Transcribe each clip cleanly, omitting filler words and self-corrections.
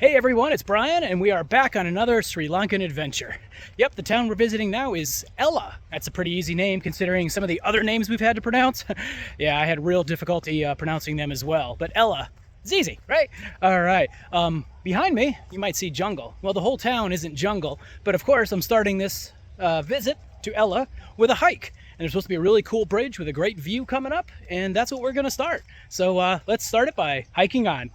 Hey everyone, it's Brian, and we are back on another Sri Lankan adventure. Yep, the town we're visiting now is Ella. That's a pretty easy name considering some of the other names we've had to pronounce. Yeah, I had real difficulty pronouncing them as well, but Ella, it's easy, right? All right, behind me, you might see jungle. Well, the whole town isn't jungle, but of course I'm starting this visit to Ella with a hike. And there's supposed to be a really cool bridge with a great view coming up, and that's what we're gonna start. So let's start it by hiking on.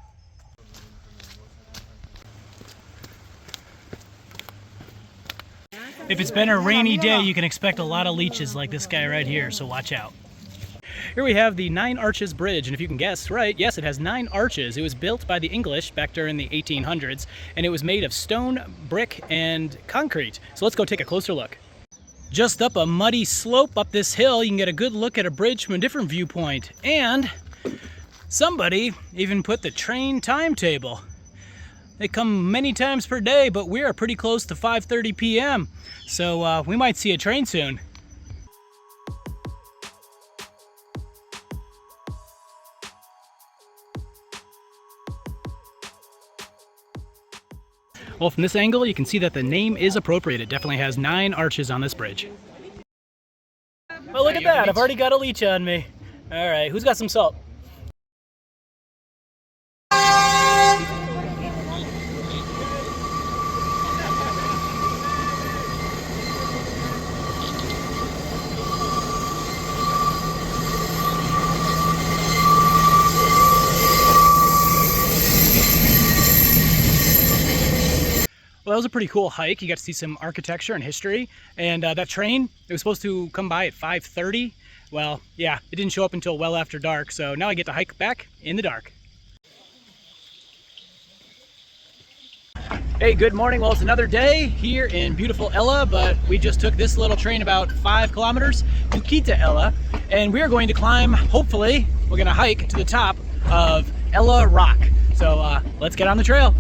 If it's been a rainy day, you can expect a lot of leeches like this guy right here, so watch out. Here we have the 9 Arches Bridge, and if you can guess right, yes, it has 9 arches. It was built by the English back during the 1800s, and it was made of stone, brick, and concrete. So let's go take a closer look. Just up a muddy slope up this hill, you can get a good look at a bridge from a different viewpoint. And somebody even put the train timetable. They come many times per day, but we are pretty close to 5:30 p.m. So we might see a train soon. Well, from this angle, you can see that the name is appropriate. It definitely has 9 arches on this bridge. Well, look at that. I've already got a leech on me. All right, who's got some salt? Well, that was a pretty cool hike. You got to see some architecture and history. And that train, it was supposed to come by at 5:30. Well, yeah, it didn't show up until well after dark. So now I get to hike back in the dark. Hey, good morning. Well, it's another day here in beautiful Ella, but we just took this little train about 5 kilometers to Kita Ella. And we are going to climb, hopefully, we're going to hike to the top of Ella Rock. So let's get on the trail.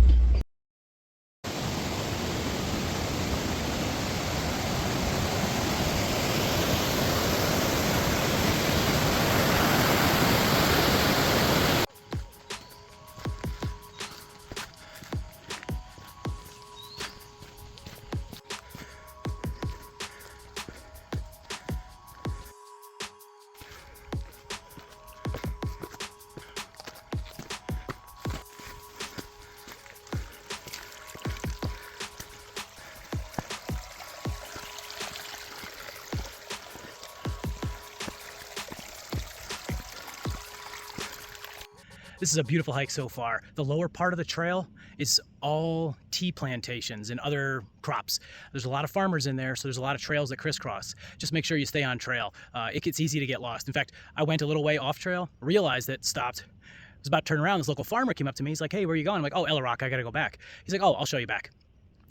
This is a beautiful hike so far. The lower part of the trail is all tea plantations and other crops. There's a lot of farmers in there, so there's a lot of trails that crisscross. Just make sure you stay on trail. It gets easy to get lost. In fact, I went a little way off trail, realized it, stopped. I was about to turn around. This local farmer came up to me. He's like, "Hey, where are you going?" I'm like, "Oh, Ella Rock, I gotta go back." He's like, "Oh, I'll show you back."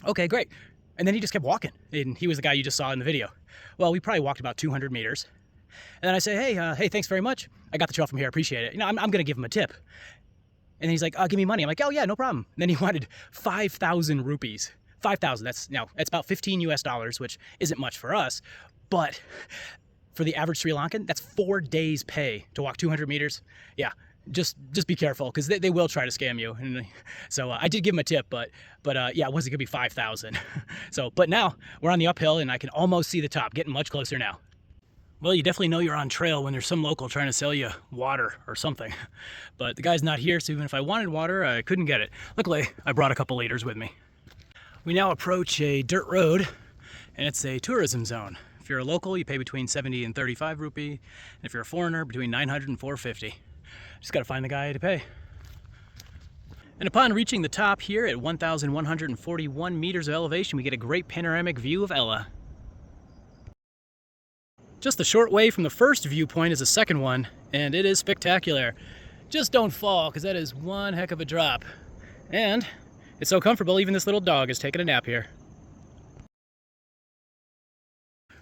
Okay, great. And then he just kept walking, and he was the guy you just saw in the video. Well, we probably walked about 200 meters. And then I say, hey, thanks very much. I got the trail from here, I appreciate it. You know, I'm gonna give him a tip. And then he's like, give me money. I'm like, oh yeah, no problem. And then he wanted 5,000 rupees. 5,000, that's about 15 US dollars, which isn't much for us. But for the average Sri Lankan, that's 4 days pay to walk 200 meters. Yeah, just be careful, because they will try to scam you. And so I did give him a tip, but yeah, it wasn't gonna be 5,000. So, but now we're on the uphill and I can almost see the top, getting much closer now. Well, you definitely know you're on trail when there's some local trying to sell you water or something. But the guy's not here, so even if I wanted water, I couldn't get it. Luckily, I brought a couple liters with me. We now approach a dirt road, and it's a tourism zone. If you're a local, you pay between 70 and 35 rupee. And if you're a foreigner, between 900 and 450. Just gotta find the guy to pay. And upon reaching the top here at 1,141 meters of elevation, we get a great panoramic view of Ella. Just a short way from the first viewpoint is the second one, and it is spectacular. Just don't fall, because that is one heck of a drop. And it's so comfortable, even this little dog is taking a nap here.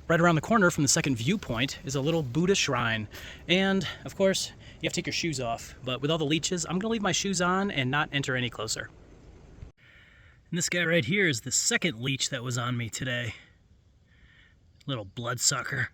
Right around the corner from the second viewpoint is a little Buddha shrine. And, of course, you have to take your shoes off. But with all the leeches, I'm going to leave my shoes on and not enter any closer. And this guy right here is the second leech that was on me today. Little bloodsucker.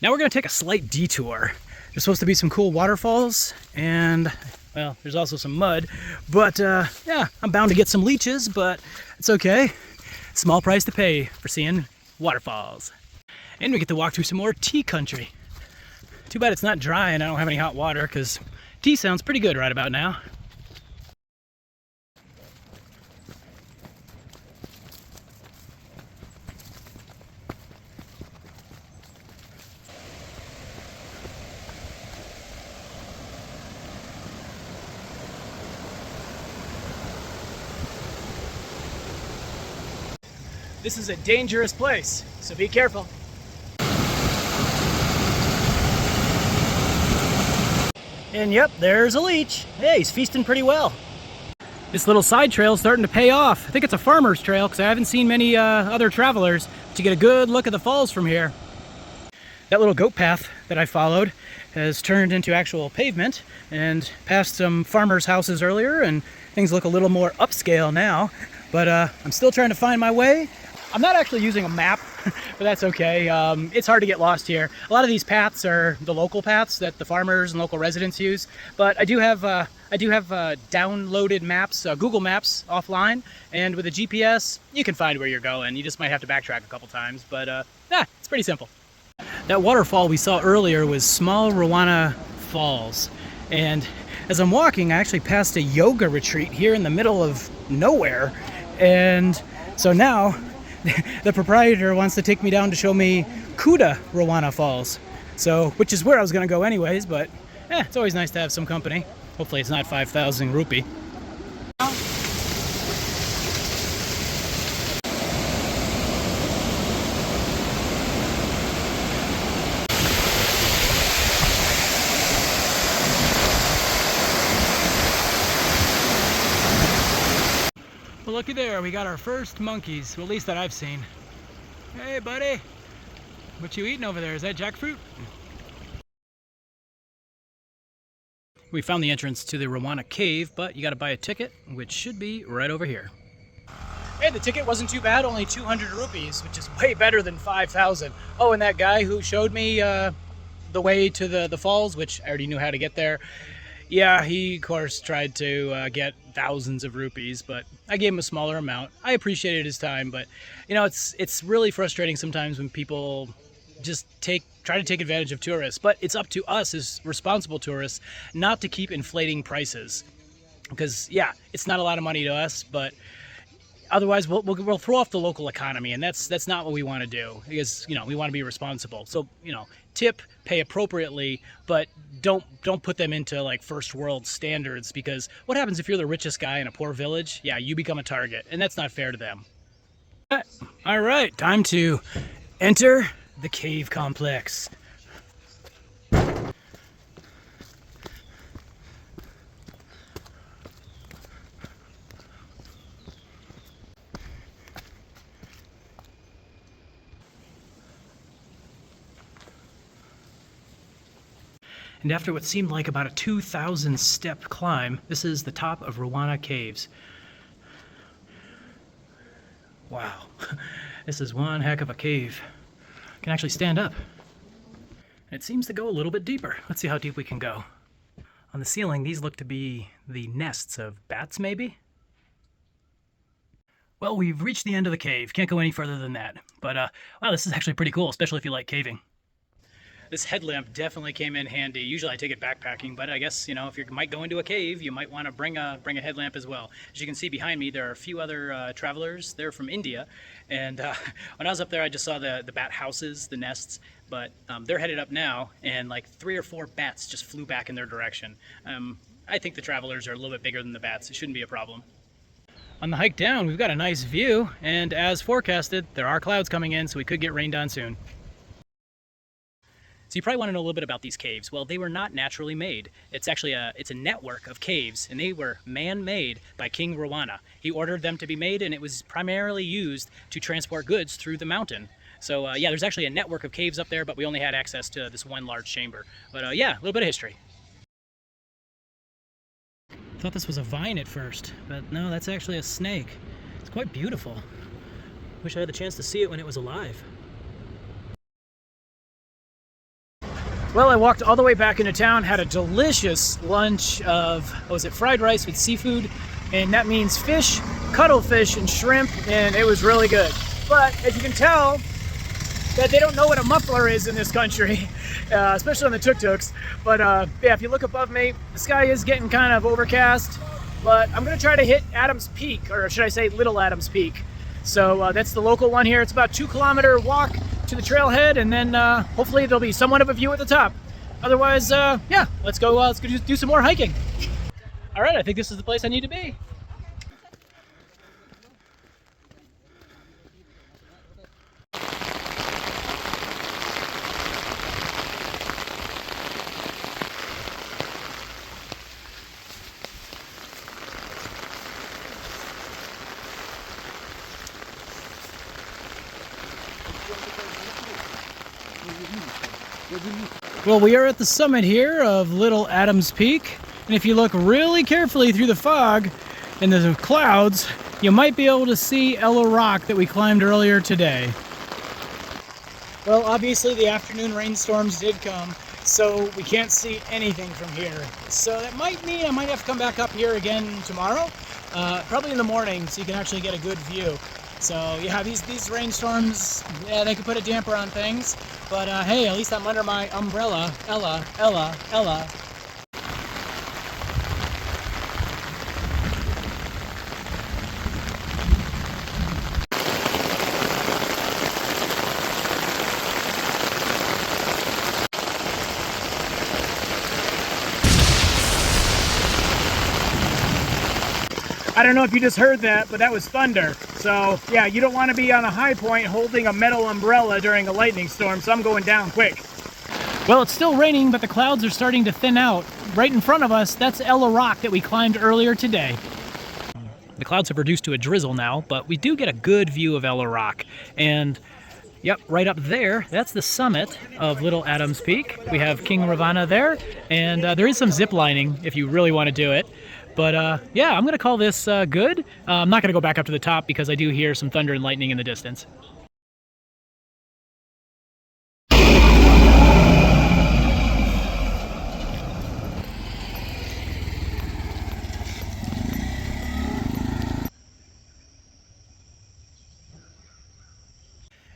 Now we're gonna take a slight detour. There's supposed to be some cool waterfalls, and well, there's also some mud, but yeah, I'm bound to get some leeches, but it's okay. Small price to pay for seeing waterfalls. And we get to walk through some more tea country. Too bad it's not dry and I don't have any hot water, because tea sounds pretty good right about now. This is a dangerous place, so be careful. And yep, there's a leech. Hey, he's feasting pretty well. This little side trail is starting to pay off. I think it's a farmer's trail because I haven't seen many other travelers to get a good look at the falls from here. That little goat path that I followed has turned into actual pavement, and past some farmers' houses earlier, and things look a little more upscale now. But I'm still trying to find my way. I'm not actually using a map, but that's okay. It's hard to get lost here. A lot of these paths are the local paths that the farmers and local residents use, but I do have downloaded maps, Google Maps offline, and with a GPS, you can find where you're going. You just might have to backtrack a couple times, but yeah, it's pretty simple. That waterfall we saw earlier was small Ravana Falls, and as I'm walking, I actually passed a yoga retreat here in the middle of nowhere, and so now the proprietor wants to take me down to show me Kuda Ravana Falls, so which is where I was going to go anyways, but it's always nice to have some company. Hopefully it's not 5,000 rupee. Well, looky there, we got our first monkeys, well, at least that I've seen. Hey buddy, what you eating over there? Is that jackfruit? We found the entrance to the Ravana cave, but you gotta buy a ticket, which should be right over here. Hey, the ticket wasn't too bad, only 200 rupees, which is way better than 5,000. Oh, and that guy who showed me the way to the falls, which I already knew how to get there, yeah, he, of course, tried to get thousands of rupees, but I gave him a smaller amount. I appreciated his time, but, you know, it's really frustrating sometimes when people just try to take advantage of tourists. But it's up to us as responsible tourists not to keep inflating prices. Because, yeah, it's not a lot of money to us, but otherwise we'll throw off the local economy, and that's not what we want to do, because, you know, we want to be responsible. So, you know, tip, pay appropriately, but don't put them into like first world standards, because what happens if you're the richest guy in a poor village? Yeah, you become a target, and that's not fair to them. All right, time to enter the cave complex. And after what seemed like about a 2,000 step climb, this is the top of Ravana Caves. Wow, this is one heck of a cave. I can actually stand up. And it seems to go a little bit deeper. Let's see how deep we can go. On the ceiling, these look to be the nests of bats, maybe? Well, we've reached the end of the cave. Can't go any further than that. But, wow, this is actually pretty cool, especially if you like caving. This headlamp definitely came in handy. Usually I take it backpacking, but I guess, you know, if you might go into a cave, you might want to bring a headlamp as well. As you can see behind me, there are a few other travelers. They're from India, and when I was up there, I just saw the bat houses, the nests, but they're headed up now, and like 3 or 4 bats just flew back in their direction. I think the travelers are a little bit bigger than the bats. It shouldn't be a problem. On the hike down, we've got a nice view, and as forecasted, there are clouds coming in, so we could get rained on soon. So you probably want to know a little bit about these caves. Well, they were not naturally made. It's actually a network of caves, and they were man-made by King Ravana. He ordered them to be made, and it was primarily used to transport goods through the mountain. So yeah, there's actually a network of caves up there, but we only had access to this one large chamber. But yeah, a little bit of history. I thought this was a vine at first, but no, that's actually a snake. It's quite beautiful. Wish I had the chance to see it when it was alive. Well, I walked all the way back into town, had a delicious lunch of, what was it, fried rice with seafood, and that means fish, cuttlefish, and shrimp, and it was really good. But as you can tell, that they don't know what a muffler is in this country, especially on the tuk-tuks. But yeah, if you look above me, the sky is getting kind of overcast, but I'm gonna try to hit Adams Peak, or should I say Little Adams Peak. So that's the local one here. It's about a 2-kilometer walk to the trailhead, and then hopefully there'll be somewhat of a view at the top. Otherwise, yeah, let's go do some more hiking. All right, I think this is the place I need to be. Well, we are at the summit here of Little Adams Peak, and if you look really carefully through the fog and the clouds, you might be able to see Ella Rock that we climbed earlier today. Well, obviously the afternoon rainstorms did come, so we can't see anything from here. So that might mean I might have to come back up here again tomorrow, probably in the morning, so you can actually get a good view. So yeah, these rainstorms, yeah, they could put a damper on things, but hey, at least I'm under my umbrella. Ella. I don't know if you just heard that, but that was thunder. So yeah, you don't want to be on a high point holding a metal umbrella during a lightning storm, so I'm going down quick. Well, it's still raining, but the clouds are starting to thin out. Right in front of us, that's Ella Rock that we climbed earlier today. The clouds have reduced to a drizzle now, but we do get a good view of Ella Rock. And yep, right up there, that's the summit of Little Adams Peak. We have King Ravana there, and there is some zip lining if you really want to do it. But yeah, I'm going to call this good. I'm not going to go back up to the top because I do hear some thunder and lightning in the distance.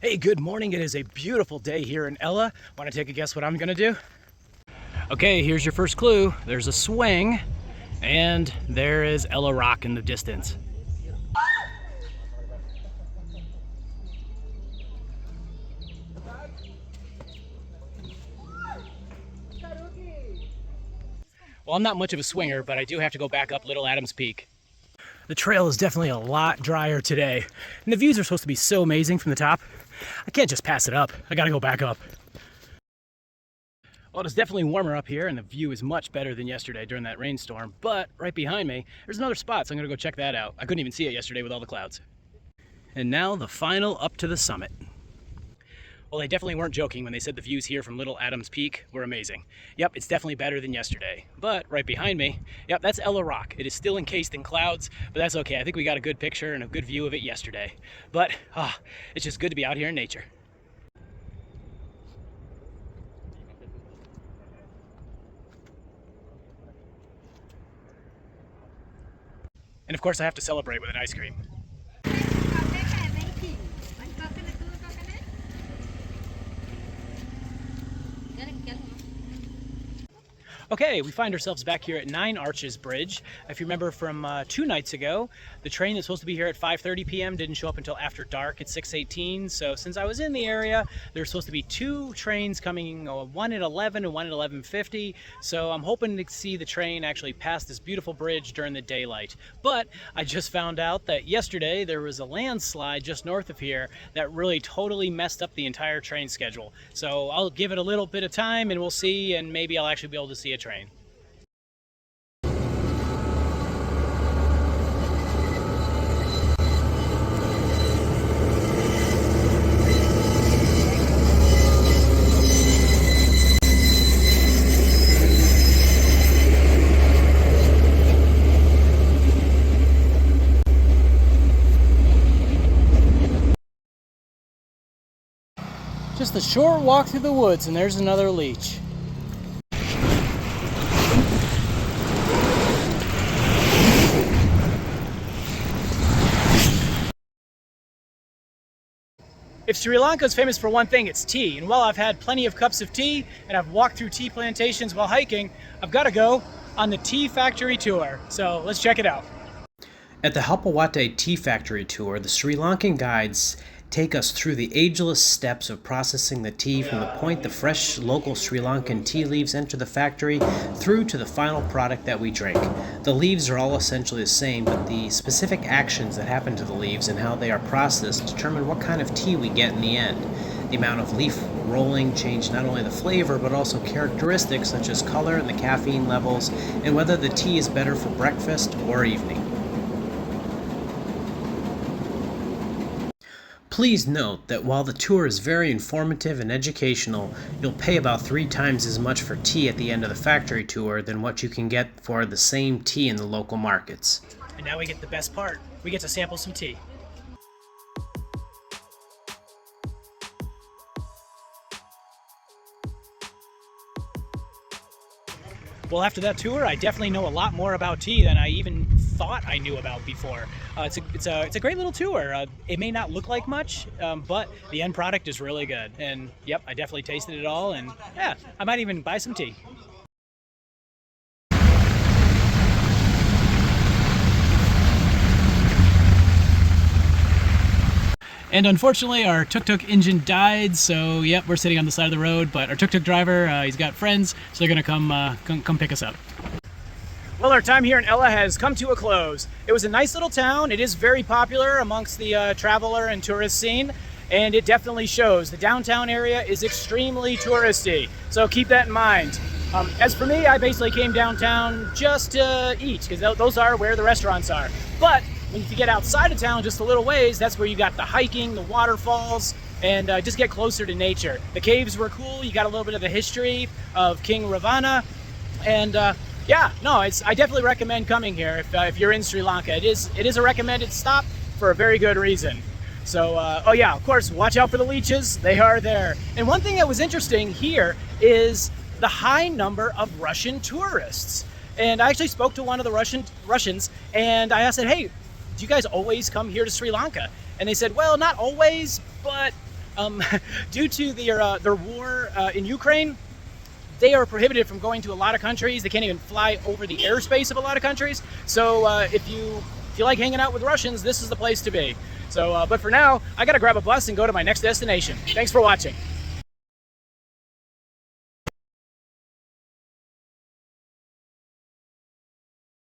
Hey, good morning. It is a beautiful day here in Ella. Want to take a guess what I'm going to do? Okay, here's your first clue. There's a swing. And there is Ella Rock in the distance. Well, I'm not much of a swinger, but I do have to go back up Little Adams Peak. The trail is definitely a lot drier today, and the views are supposed to be so amazing from the top. I can't just pass it up. I gotta go back up. Well, it's definitely warmer up here, and the view is much better than yesterday during that rainstorm, but right behind me, there's another spot, so I'm gonna go check that out. I couldn't even see it yesterday with all the clouds. And now the final up to the summit. Well, they definitely weren't joking when they said the views here from Little Adams Peak were amazing. Yep, it's definitely better than yesterday. But right behind me, yep, that's Ella Rock. It is still encased in clouds, but that's okay. I think we got a good picture and a good view of it yesterday. But it's just good to be out here in nature. And of course I have to celebrate with an ice cream. Okay, we find ourselves back here at 9 Arches Bridge. If you remember from 2 nights ago, the train is supposed to be here at 5:30 p.m. didn't show up until after dark at 6:18. So since I was in the area, there's supposed to be 2 trains coming, one at 11 and one at 11:50. So I'm hoping to see the train actually pass this beautiful bridge during the daylight. But I just found out that yesterday there was a landslide just north of here that really totally messed up the entire train schedule. So I'll give it a little bit of time and we'll see, and maybe I'll actually be able to see a train. Just a short walk through the woods and there's another leech. If Sri Lanka is famous for one thing, it's tea. And while I've had plenty of cups of tea and I've walked through tea plantations while hiking, I've got to go on the tea factory tour. So let's check it out. At the Halpawate Tea Factory tour, the Sri Lankan guides take us through the ageless steps of processing the tea from the point the fresh local Sri Lankan tea leaves enter the factory through to the final product that we drink. The leaves are all essentially the same, but the specific actions that happen to the leaves and how they are processed determine what kind of tea we get in the end. The amount of leaf rolling change not only the flavor but also characteristics such as color and the caffeine levels, and whether the tea is better for breakfast or evening. Please note that while the tour is very informative and educational, you'll pay about 3 times as much for tea at the end of the factory tour than what you can get for the same tea in the local markets. And now we get the best part. We get to sample some tea. Well, after that tour, I definitely know a lot more about tea than I even thought I knew about before. It's a great little tour. It may not look like much, but the end product is really good. And yep, I definitely tasted it all, and yeah, I might even buy some tea. And unfortunately, our tuk-tuk engine died, so yep, we're sitting on the side of the road, but our tuk-tuk driver, he's got friends, so they're gonna come pick us up. Well, our time here in Ella has come to a close. It was a nice little town. It is very popular amongst the traveler and tourist scene, and it definitely shows. The downtown area is extremely touristy, so keep that in mind. As for me, I basically came downtown just to eat, because those are where the restaurants are. But when you get outside of town just a little ways, that's where you got the hiking, the waterfalls, and just get closer to nature. The caves were cool. You got a little bit of the history of King Ravana, and yeah, no, I definitely recommend coming here if you're in Sri Lanka. It is a recommended stop for a very good reason. So, oh yeah, of course, watch out for the leeches. They are there. And one thing that was interesting here is the high number of Russian tourists. And I actually spoke to one of the Russians, and I asked, hey, do you guys always come here to Sri Lanka? And they said, well, not always, but due to their war in Ukraine, they are prohibited from going to a lot of countries. They can't even fly over the airspace of a lot of countries. So if you like hanging out with Russians, this is the place to be. So, but for now, I gotta grab a bus and go to my next destination. Thanks for watching.